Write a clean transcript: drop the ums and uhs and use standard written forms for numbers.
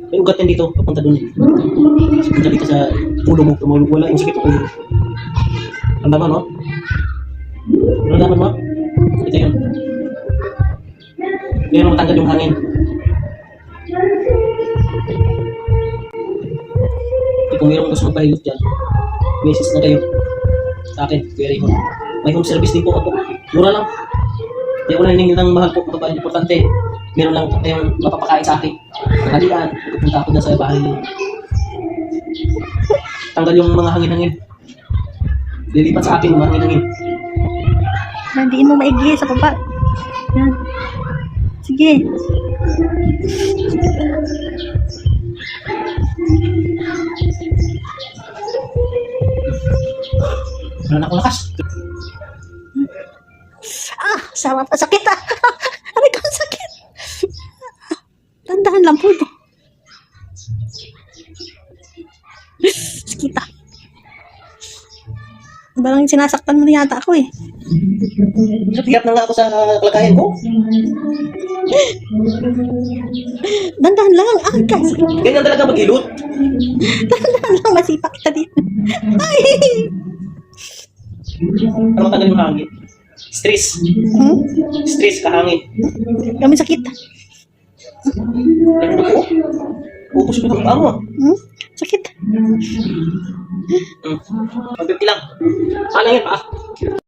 May ugat yan dito, papunta dun. Papunta dito sa ulo mo, wala yung sakit sa ulo. Ang daman mo? Ano daman mo? Ito yun. Meron matanggal yung hangin. Kung mayroong gusto magpahilot dyan, message na kayo sa akin, Kuya Raymond. May home service din po ako. Mura lang. Hindi ako naninig ng mahal po. Ito ba importante? Meron lang kayong mapapakain sa akin. Halian, pupunta ako na sa bahay niyo. Tanggal yung mga hangin-hangin. Lilipat sa akin yung mga hangin-hangin. Nandiin mo maigi sa baba. Yan. Sige. Wala na akong lakas. Ah, sarap. Sakit ah. Aray ko, sakit. Dandahan lang po ito. Sakit ah. Parang sinasaktan mo na yata ako eh. Napiyap na nga ako sa kalagayan ko. Dandahan lang. Ah, guys. Ganyan talaga maghilot. Dandahan lang. Masipak kita dito. Ay! Ano matanggal yung hangin? Stress. Stress, kahangin. Kami sakit. Ano po? Upos ko ng mo. Sakit. Mag-50 lang. Alang yun pa.